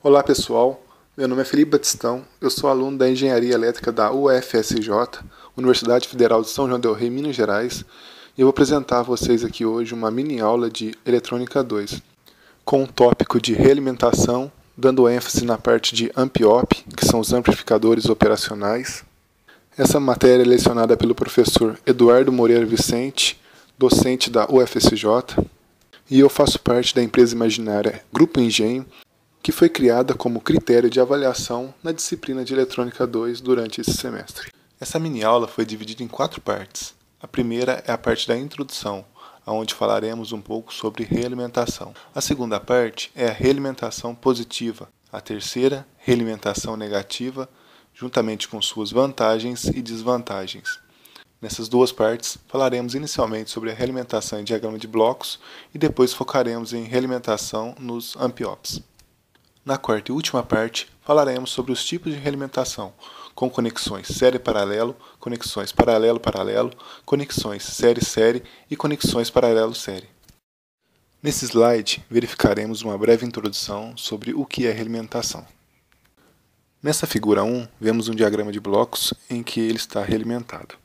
Olá pessoal, meu nome é Felipe Batistão, eu sou aluno da Engenharia Elétrica da UFSJ, Universidade Federal de São João del Rei, Minas Gerais, e eu vou apresentar a vocês aqui hoje uma mini aula de Eletrônica 2, com o tópico de realimentação, dando ênfase na parte de AMP-OP, que são os amplificadores operacionais. Essa matéria é lecionada pelo professor Eduardo Moreira Vicente, docente da UFSJ, e eu faço parte da empresa imaginária Grupo Engenho, que foi criada como critério de avaliação na disciplina de Eletrônica 2 durante esse semestre. Essa mini-aula foi dividida em 4 partes. A primeira é a parte da introdução, onde falaremos um pouco sobre realimentação. A segunda parte é a realimentação positiva. A terceira, realimentação negativa, juntamente com suas vantagens e desvantagens. Nessas duas partes, falaremos inicialmente sobre a realimentação em diagrama de blocos e depois focaremos em realimentação nos AMP-OPs. Na quarta e última parte, falaremos sobre os tipos de realimentação, com conexões série-paralelo, conexões paralelo-paralelo, conexões série-série e conexões paralelo-série. Nesse slide, verificaremos uma breve introdução sobre o que é realimentação. Nessa figura 1, vemos um diagrama de blocos em que ele está realimentado.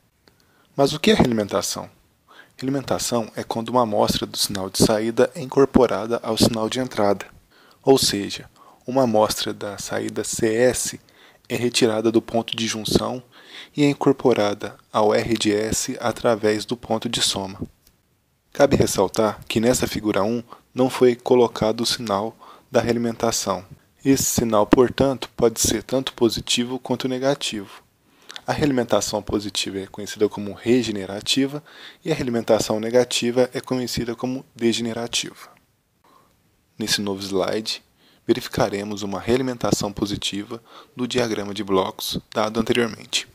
Mas o que é realimentação? Realimentação é quando uma amostra do sinal de saída é incorporada ao sinal de entrada, ou seja, uma amostra da saída CS é retirada do ponto de junção e é incorporada ao R de S através do ponto de soma. Cabe ressaltar que nessa figura 1 não foi colocado o sinal da realimentação. Esse sinal, portanto, pode ser tanto positivo quanto negativo. A realimentação positiva é conhecida como regenerativa e a realimentação negativa é conhecida como degenerativa. Nesse novo slide, verificaremos uma realimentação positiva do diagrama de blocos dado anteriormente.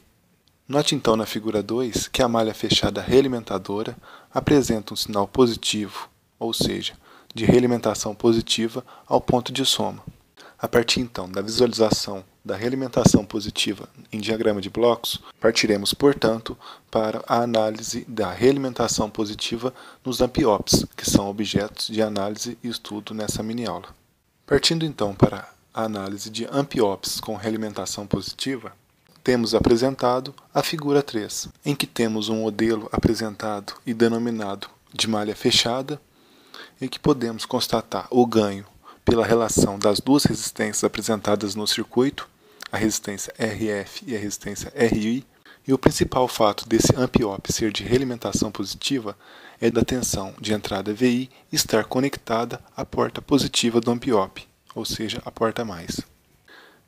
Note então na figura 2 que a malha fechada realimentadora apresenta um sinal positivo, ou seja, de realimentação positiva ao ponto de soma. A partir então da visualização da realimentação positiva em diagrama de blocos, partiremos, portanto, para a análise da realimentação positiva nos AMP-OPs, que são objetos de análise e estudo nessa mini-aula. Partindo então para a análise de AMP-OPs com realimentação positiva, temos apresentado a figura 3, em que temos um modelo apresentado e denominado de malha fechada, em que podemos constatar o ganho pela relação das duas resistências apresentadas no circuito, a resistência RF e a resistência RI, e o principal fato desse AMP-OP ser de realimentação positiva é da tensão de entrada VI estar conectada à porta positiva do AMP-OP, ou seja, a porta mais.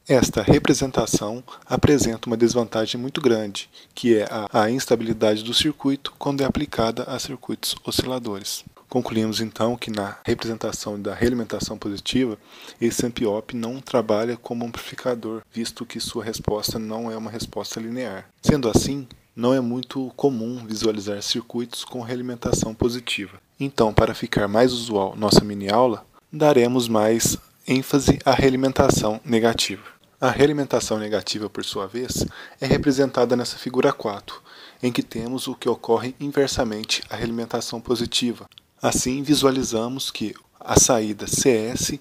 Esta representação apresenta uma desvantagem muito grande, que é a instabilidade do circuito quando é aplicada a circuitos osciladores. Concluímos então que na representação da realimentação positiva, esse AMP-OP não trabalha como amplificador, visto que sua resposta não é uma resposta linear. Sendo assim, não é muito comum visualizar circuitos com realimentação positiva. Então, para ficar mais usual nossa mini-aula, daremos mais ênfase à realimentação negativa. A realimentação negativa, por sua vez, é representada nessa figura 4, em que temos o que ocorre inversamente à realimentação positiva. Assim, visualizamos que a saída CS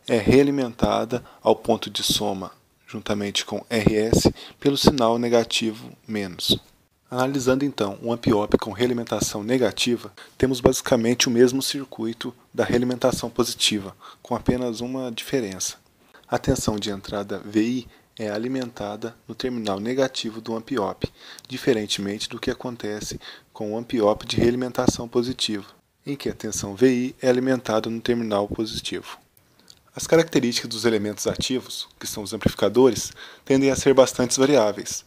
é realimentada ao ponto de soma, juntamente com RS, pelo sinal negativo menos. Analisando então um AMP-OP com realimentação negativa, temos basicamente o mesmo circuito da realimentação positiva, com apenas uma diferença. A tensão de entrada VI é alimentada no terminal negativo do AMP-OP, diferentemente do que acontece com o AMP-OP de realimentação positiva, em que a tensão VI é alimentada no terminal positivo. As características dos elementos ativos, que são os amplificadores, tendem a ser bastante variáveis.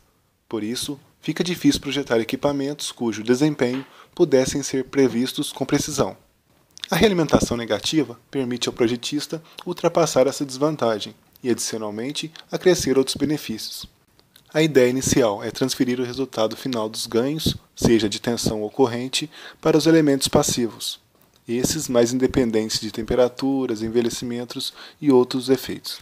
Por isso, fica difícil projetar equipamentos cujo desempenho pudessem ser previstos com precisão. A realimentação negativa permite ao projetista ultrapassar essa desvantagem e, adicionalmente, acrescer outros benefícios. A ideia inicial é transferir o resultado final dos ganhos, seja de tensão ou corrente, para os elementos passivos, esses mais independentes de temperaturas, envelhecimentos e outros efeitos.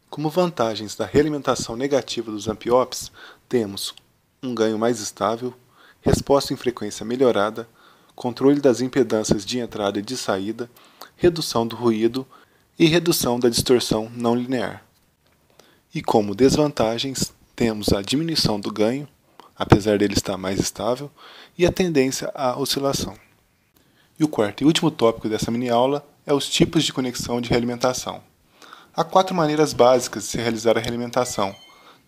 Como vantagens da realimentação negativa dos AMP-OPs, temos um ganho mais estável, resposta em frequência melhorada, controle das impedâncias de entrada e de saída, redução do ruído e redução da distorção não linear. E como desvantagens, temos a diminuição do ganho, apesar dele estar mais estável, e a tendência à oscilação. E o quarto e último tópico dessa mini-aula é os tipos de conexão de realimentação. Há 4 maneiras básicas de se realizar a realimentação.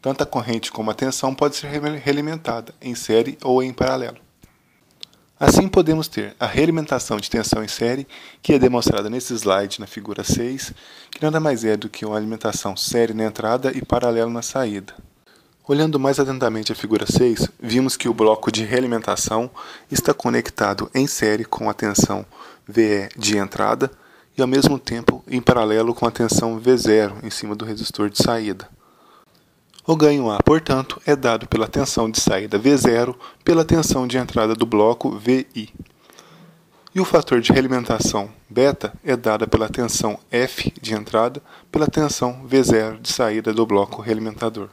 Tanto a corrente como a tensão pode ser realimentada em série ou em paralelo. Assim podemos ter a realimentação de tensão em série, que é demonstrada nesse slide na figura 6, que nada mais é do que uma alimentação série na entrada e paralelo na saída. Olhando mais atentamente a figura 6, vimos que o bloco de realimentação está conectado em série com a tensão VE de entrada e ao mesmo tempo em paralelo com a tensão V0 em cima do resistor de saída. O ganho A, portanto, é dado pela tensão de saída V0 pela tensão de entrada do bloco VI. E o fator de realimentação beta é dado pela tensão F de entrada pela tensão V0 de saída do bloco realimentador.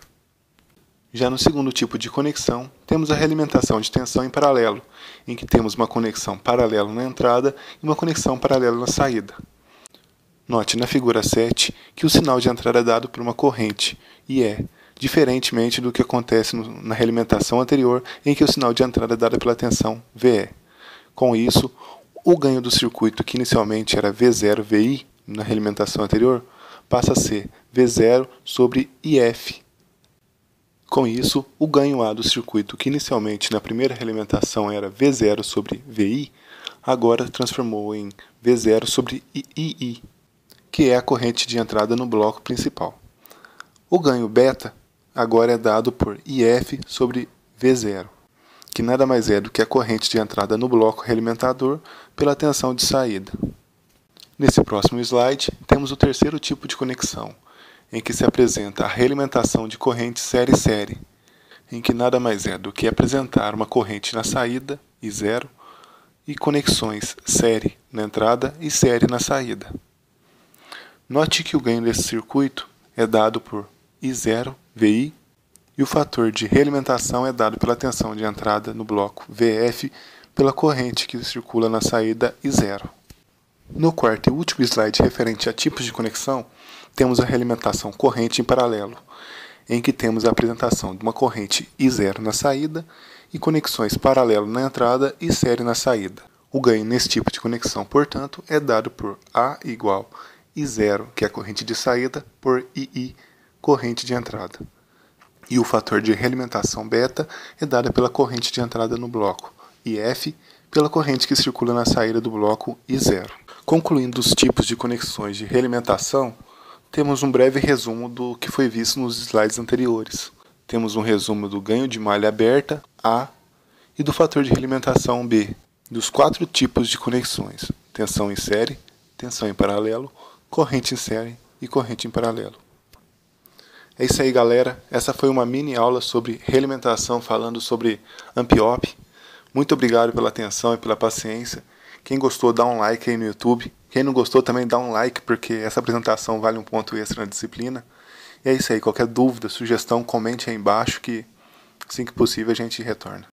Já no segundo tipo de conexão, temos a realimentação de tensão em paralelo, em que temos uma conexão paralela na entrada e uma conexão paralela na saída. Note na figura 7 que o sinal de entrada é dado por uma corrente, e é, diferentemente do que acontece na realimentação anterior, em que o sinal de entrada é dado pela tensão VE. Com isso, o ganho do circuito, que inicialmente era V0VI na realimentação anterior, passa a ser V0 sobre IF. Com isso, o ganho A do circuito, que inicialmente na primeira realimentação era V0 sobre VI, agora transformou em V0 sobre II, que é a corrente de entrada no bloco principal. O ganho beta agora é dado por IF sobre V0, que nada mais é do que a corrente de entrada no bloco realimentador pela tensão de saída. Nesse próximo slide, temos o terceiro tipo de conexão, em que se apresenta a realimentação de corrente série-série, em que nada mais é do que apresentar uma corrente na saída, I0, e conexões série na entrada e série na saída. Note que o ganho desse circuito é dado por I0, VI, e o fator de realimentação é dado pela tensão de entrada no bloco VF pela corrente que circula na saída I0. No quarto e último slide referente a tipos de conexão, temos a realimentação corrente em paralelo, em que temos a apresentação de uma corrente I0 na saída e conexões paralelo na entrada e série na saída. O ganho nesse tipo de conexão, portanto, é dado por A igual I0, que é a corrente de saída, por II, corrente de entrada. E o fator de realimentação beta é dado pela corrente de entrada no bloco IF, pela corrente que circula na saída do bloco I0. Concluindo os tipos de conexões de realimentação, temos um breve resumo do que foi visto nos slides anteriores. Temos um resumo do ganho de malha aberta, A, e do fator de realimentação B, dos 4 tipos de conexões: tensão em série, tensão em paralelo, corrente em série e corrente em paralelo. É isso aí, galera. Essa foi uma mini aula sobre realimentação, falando sobre Amp-Op. Muito obrigado pela atenção e pela paciência. Quem gostou, dá um like aí no YouTube. Quem não gostou, também dá um like, porque essa apresentação vale um ponto extra na disciplina. E é isso aí. Qualquer dúvida, sugestão, comente aí embaixo que, assim que possível, a gente retorna.